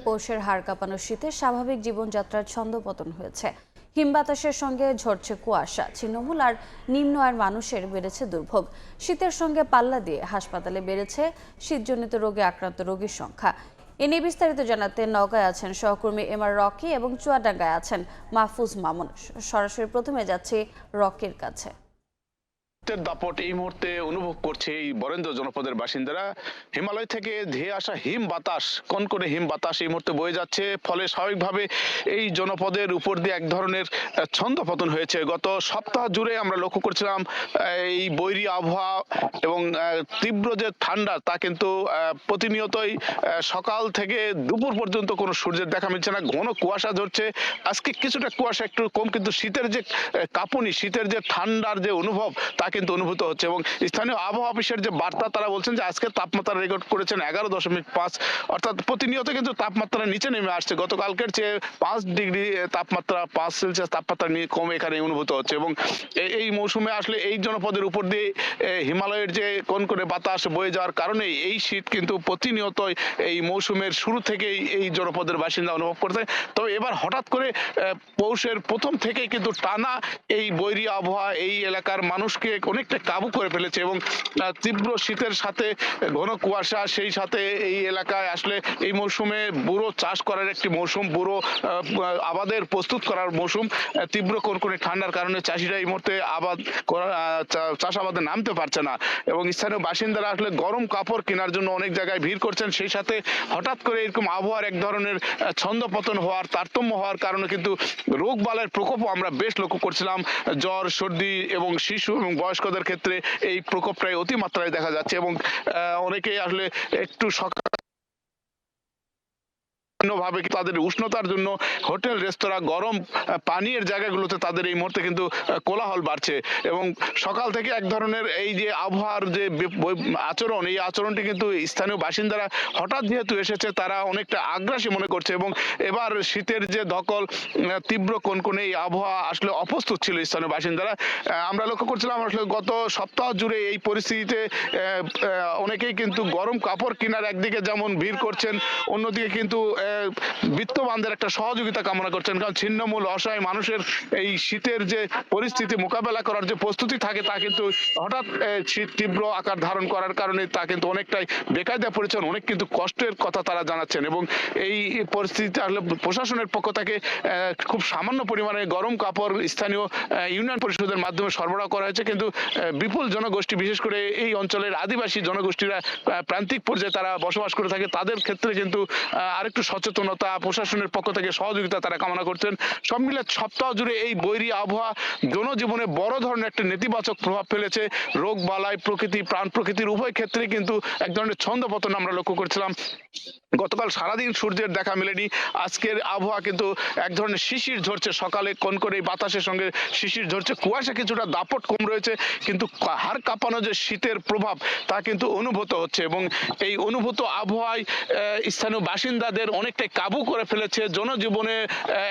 পৌষের হাড় কাঁপানো শীতে স্বাভাবিক জীবনযাত্রার ছন্দপতন হয়েছে। হিম বাতাসের সঙ্গে ঝরছে কুয়াশা, ছিন্নমূল আর নিম্ন আয়ের মানুষের বেড়েছে দুর্ভোগ। শীতের সঙ্গে পাল্লা দিয়ে হাসপাতালে বেড়েছে শীতজনিত রোগে আক্রান্ত রোগীর সংখ্যা। এ নিয়ে বিস্তারিত জানাতে নওগাঁয় আছেন সহকর্মী এমআর রকি এবং চুয়াডাঙ্গায় আছেন মাহফুজ মামুন। সরাসরি প্রথমে যাচ্ছি রকির কাছে। শীতের দাপট এই মুহূর্তে অনুভব করছে এই বরেন্দ্র জনপদের বাসিন্দারা। হিমালয় থেকে ধেয়ে আসা হিম বাতাস, কনকনে হিম বাতাস এই মুহূর্তে বয়ে যাচ্ছে, ফলে স্বাভাবিকভাবে এই জনপদের উপর দিয়ে এক ধরনের ছন্দপতন হয়েছে। গত সপ্তাহ জুড়ে আমরা লক্ষ্য করছিলাম এই বৈরী আবহাওয়া এবং তীব্র যে ঠান্ডা তা কিন্তু প্রতিনিয়তই সকাল থেকে দুপুর পর্যন্ত কোনো সূর্যের দেখা মিলছে না, ঘন কুয়াশা ধরছে। আজকে কিছুটা কুয়াশা একটু কম, কিন্তু শীতের যে কাঁপুনি, শীতের যে ঠান্ডার যে অনুভব তা কিন্তু অনুভূত হচ্ছে। এবং স্থানীয় আবহাওয়া অফিসের যে বার্তা, তারা বলছেন যে আজকে তাপমাত্রা রেকর্ড করেছেন 11.5, অর্থাৎ প্রতিনিয়ত কিন্তু তাপমাত্রা নিচে নেমে আসছে। গতকালকের চেয়ে 5 ডিগ্রি তাপমাত্রা, 5 সেলসিয়াস তাপমাত্রা নিয়ে কমে এখানে অনুভূত হচ্ছে। এবং এই মৌসুমে আসলে এই জনপদের উপর দিয়ে হিমালয়ের যে কনকনে বাতাস বয়ে যাওয়ার কারণে এই শীত কিন্তু প্রতিনিয়তই এই মৌসুমের শুরু থেকেই এই জনপদের বাসিন্দা অনুভব করছে। তবে এবার হঠাৎ করে পৌষের প্রথম থেকেই কিন্তু টানা এই বৈরী আবহাওয়া এই এলাকার মানুষকে অনেকটা কাবু করে ফেলেছে। এবং তীব্র শীতের সাথে ঘন কুয়াশা, সেই সাথে এই এলাকায় আসলে এই মৌসুমে বুড়ো চাষ করার একটি মৌসুম, বুড়ো আবাদের প্রস্তুত করার মৌসুম। তীব্র কনকনে ঠান্ডার কারণে চাষিরা এই মুহূর্তে চাষাবাদে নামতে পারছে না। এবং স্থানীয় বাসিন্দারা আসলে গরম কাপড় কেনার জন্য অনেক জায়গায় ভিড় করছেন। সেই সাথে হঠাৎ করে এরকম আবহাওয়ার এক ধরনের ছন্দপতন হওয়ার, তারতম্য হওয়ার কারণে কিন্তু রোগ বালাইয়ের প্রকোপও আমরা বেশ লক্ষ্য করছিলাম। জ্বর, সর্দি এবং শিশু এবং বয়স্কদের ক্ষেত্রে এই প্রকোপটাই অতিমাত্রায় দেখা যাচ্ছে। এবং অনেকেই আসলে একটু সকাল ভাবে তাদের উষ্ণতার জন্য হোটেল, রেস্তোরাঁ, গরম পানীয়ের জায়গাগুলোতে তাদের এই মুহূর্তে কিন্তু কোলাহল বাড়ছে। এবং সকাল থেকে এক ধরনের এই যে আবহাওয়ার যে আচরণ, এই আচরণটি কিন্তু স্থানীয় বাসিন্দারা হঠাৎ যেহেতু এসেছে, তারা অনেকটা আগ্রাসী মনে করছে। এবং এবার শীতের যে ধকল, তীব্র কনকনে এই আবহাওয়া আসলে অপ্রস্তুত ছিল স্থানীয় বাসিন্দারা। আমরা লক্ষ্য করছিলাম আসলে গত সপ্তাহ জুড়ে এই পরিস্থিতিতে অনেকেই কিন্তু গরম কাপড় কেনার একদিকে যেমন ভিড় করছেন, অন্যদিকে কিন্তু বিত্তবানদের একটা সহযোগিতা কামনা করছেন। কারণ ছিন্নমূল অসহায় মানুষের এই শীতের যে পরিস্থিতি মোকাবেলা করার যে প্রস্তুতি থাকে, তা কিন্তু হঠাৎ শীত তীব্র আকার ধারণ করার কারণে তা কিন্তু অনেকটাই বেকায়দা পড়েছেন। অনেক কিন্তু কষ্টের কথা তারা জানাচ্ছেন। এবং এই পরিস্থিতিতে আসলে প্রশাসনের পক্ষ থেকে খুব সামান্য পরিমাণে গরম কাপড় স্থানীয় ইউনিয়ন পরিষদের মাধ্যমে সরবরাহ করা হয়েছে। কিন্তু বিপুল জনগোষ্ঠী, বিশেষ করে এই অঞ্চলের আদিবাসী জনগোষ্ঠীরা প্রান্তিক পর্যায়ে তারা বসবাস করে থাকে, তাদের ক্ষেত্রে কিন্তু আরেকটু সচেতনতা, প্রশাসনের পক্ষ থেকে সহযোগিতা তারা কামনা করছেন। সব মিলে সপ্তাহ জুড়ে এই বৈরী আবহাওয়া জনজীবনে বড় ধরনের একটা নেতিবাচক প্রভাব ফেলেছে। রোগ বালাই, প্রকৃতি, প্রাণ প্রকৃতির উভয় ক্ষেত্রে কিন্তু এক ধরনের ছন্দপতন আমরা লক্ষ্য করছিলাম। গতকাল সারাদিন সূর্যের দেখা মেলেনি। আজকের আবহাওয়া কিন্তু এক ধরনের শিশির ঝরছে, সকালে কনকনে বাতাসের সঙ্গে শিশির ঝরছে, কুয়াশা কিছুটা দাপট কম রয়েছে, কিন্তু হাড় কাঁপানো যে শীতের প্রভাব তা কিন্তু অনুভূত হচ্ছে। এবং এই অনুভূত আবহাওয়ায় স্থানীয় বাসিন্দাদের অনেকটাই কাবু করে ফেলেছে। জনজীবনে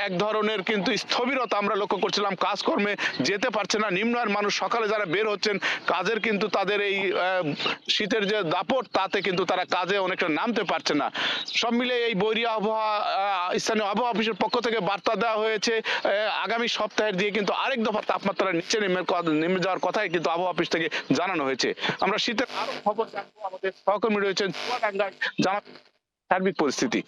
এক ধরনের কিন্তু স্থবিরতা আমরা লক্ষ্য করছিলাম, কাজকর্মে যেতে পারছে না। নিম্ন আয়ের মানুষ সকালে যারা বের হচ্ছেন কাজের, কিন্তু তাদের এই শীতের যে দাপট তাতে কিন্তু তারা কাজে অনেকটা নামতে পারছে না। সব মিলে এই বৈরী আবহাওয়া, স্থানীয় আবহাওয়া অফিসের পক্ষ থেকে বার্তা দেওয়া হয়েছে আগামী সপ্তাহের দিয়ে কিন্তু আরেক দফা তাপমাত্রা নিচে নেমে যাওয়ার কথাই কিন্তু আবহাওয়া অফিস থেকে জানানো হয়েছে। আমরা শীতের আরো খবর জানবো, আমাদের সহকর্মী রয়েছেন চুয়াডাঙ্গায়, জানাবেন সার্বিক পরিস্থিতি।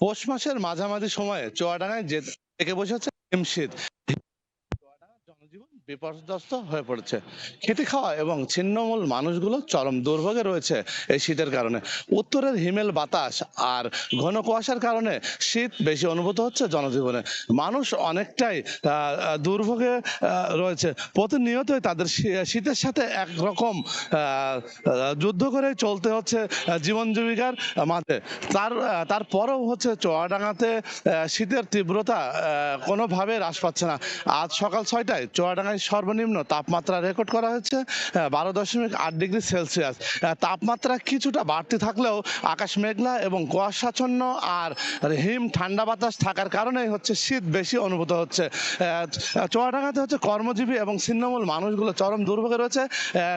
পৌষ মাসের মাঝামাঝি সময়ে চুয়াডাঙ্গায় জেঁকে বসেছে হিমশীত। জনজীবন বিপর্যস্ত হয়ে পড়েছে। খেতে খাওয়া এবং ছিন্নমূল মানুষগুলো চরম দুর্ভোগে রয়েছে এই শীতের কারণে। উত্তরের হিমেল বাতাস আর ঘন কুয়াশার কারণে শীত বেশি অনুভূত হচ্ছে জনজীবনে। মানুষ অনেকটাই দুর্ভোগে রয়েছে। প্রতিনিয়তই তাদের শীতের সাথে একরকম যুদ্ধ করে চলতে হচ্ছে জীবন জীবিকার মাঝে। তারপরেও হচ্ছে চুয়াডাঙ্গাতে শীতের তীব্রতা কোনোভাবে হ্রাস পাচ্ছে না। আজ সকাল 6টায় চুয়াডাঙ্গায় চুয়াডাঙ্গায় সর্বনিম্ন তাপমাত্রা রেকর্ড করা হয়েছে 12.8 ডিগ্রি সেলসিয়াস। তাপমাত্রা কিছুটা বাড়তি থাকলেও আকাশ মেঘলা এবং কুয়াশাচ্ছন্ন আর হিম ঠান্ডা বাতাস থাকার কারণেই হচ্ছে শীত বেশি অনুভূত হচ্ছে। চুয়াডাঙ্গাতে হচ্ছে কর্মজীবী এবং ছিন্নমূল মানুষগুলো চরম দুর্ভোগে রয়েছে।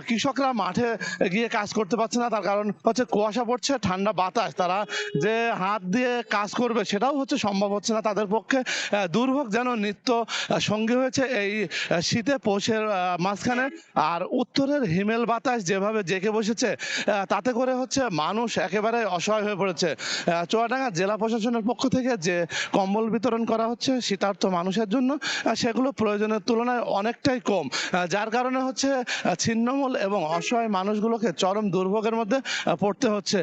কৃষকরা মাঠে গিয়ে কাজ করতে পারছে না, তার কারণ হচ্ছে কুয়াশা পড়ছে, ঠান্ডা বাতাস, তারা যে হাত দিয়ে কাজ করবে সেটাও হচ্ছে সম্ভব হচ্ছে না তাদের পক্ষে। দুর্ভোগ যেন নিত্য সঙ্গী হয়েছে এই শীতে পৌষের মাঝখানে। আর উত্তরের হিমেল বাতাস যেভাবে জেঁকে বসেছে তাতে করে হচ্ছে মানুষ একেবারে অসহায় হয়ে পড়েছে। চুয়াডাঙ্গা জেলা প্রশাসনের পক্ষ থেকে যে কম্বল বিতরণ করা হচ্ছে শীতার্ত মানুষের জন্য, সেগুলো প্রয়োজনের তুলনায় অনেকটাই কম, যার কারণে হচ্ছে ছিন্নমূল এবং অসহায় মানুষগুলোকে চরম দুর্ভোগের মধ্যে পড়তে হচ্ছে।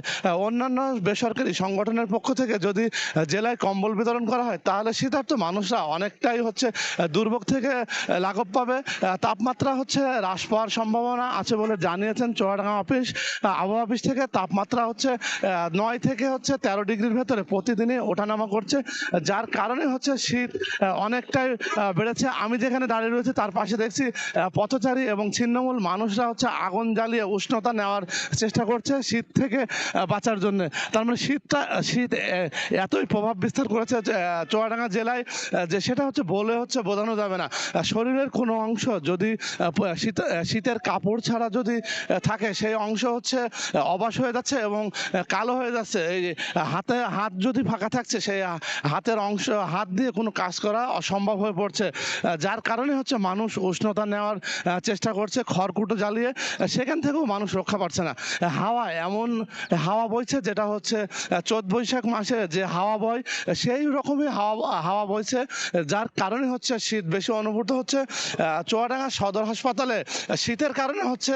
অন্যান্য বেসরকারি সংগঠনের পক্ষ থেকে যদি জেলায় কম্বল বিতরণ করা হয় তাহলে শীতার্ত মানুষরা অনেকটাই হচ্ছে দুর্ভোগ থেকে লাঘব পাবে। তাপমাত্রা হচ্ছে হ্রাস পাওয়ার সম্ভাবনা আছে বলে জানিয়েছেন চুয়াডাঙ্গা আবহাওয়া অফিস থেকে। তাপমাত্রা হচ্ছে 9 থেকে হচ্ছে 13 ডিগ্রির ভেতরে প্রতিদিনই ওঠানামা করছে, যার কারণে হচ্ছে শীত অনেকটাই বেড়েছে। আমি যেখানে দাঁড়িয়ে রয়েছে তার পাশে দেখছি পথচারী এবং ছিন্নমূল মানুষরা হচ্ছে আগুন জ্বালিয়ে উষ্ণতা নেওয়ার চেষ্টা করছে শীত থেকে বাঁচার জন্য। তার মানে শীত এতই প্রভাব বিস্তার করেছে চুয়াডাঙ্গা জেলায় যে সেটা হচ্ছে বলে হচ্ছে বোঝানো যাবে না। শরীরের কোনো অংশ যদি শীতের কাপড় ছাড়া যদি থাকে সেই অংশ হচ্ছে অবশ হয়ে যাচ্ছে এবং কালো হয়ে যাচ্ছে। এই হাত যদি ফাঁকা থাকছে সেই হাতের অংশ, হাত দিয়ে কোনো কাজ করা অসম্ভব হয়ে পড়ছে, যার কারণে হচ্ছে মানুষ উষ্ণতা নেওয়ার চেষ্টা করছে খড়কুটো জ্বালিয়ে, সেখান থেকেও মানুষ রক্ষা পাচ্ছে না। এমন হাওয়া বইছে যেটা হচ্ছে চৈত বৈশাখ মাসে যে হাওয়া বয় সেই রকমই হাওয়া বইছে, যার কারণে হচ্ছে শীত বেশি অনুভূত হচ্ছে। চুয়াডাঙ্গা সদর হাসপাতালে শীতের কারণে হচ্ছে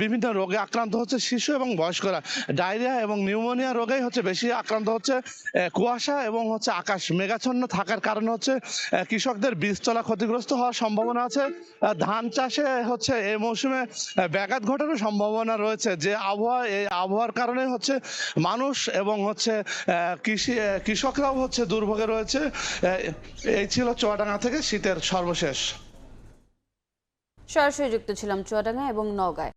বিভিন্ন রোগে আক্রান্ত হচ্ছে শিশু এবং বয়স্করা। ডায়রিয়া এবং নিউমোনিয়া রোগেই হচ্ছে বেশি আক্রান্ত হচ্ছে। কুয়াশা এবং হচ্ছে আকাশ মেঘাচ্ছন্ন থাকার কারণে হচ্ছে কৃষকদের বীজতলা ক্ষতিগ্রস্ত হওয়ার সম্ভাবনা আছে। ধান চাষে হচ্ছে এই মৌসুমে ব্যাঘাত ঘটানোর সম্ভাবনা রয়েছে। যে এই আবহাওয়ার কারণে হচ্ছে মানুষ এবং হচ্ছে কৃষকরাও হচ্ছে দুর্ভোগে রয়েছে। এই ছিল চুয়াডাঙ্গা থেকে শীতের সর্বশেষ। সরাসরি যুক্ত ছিলাম চুয়াডাঙ্গা এবং নওগাঁয়।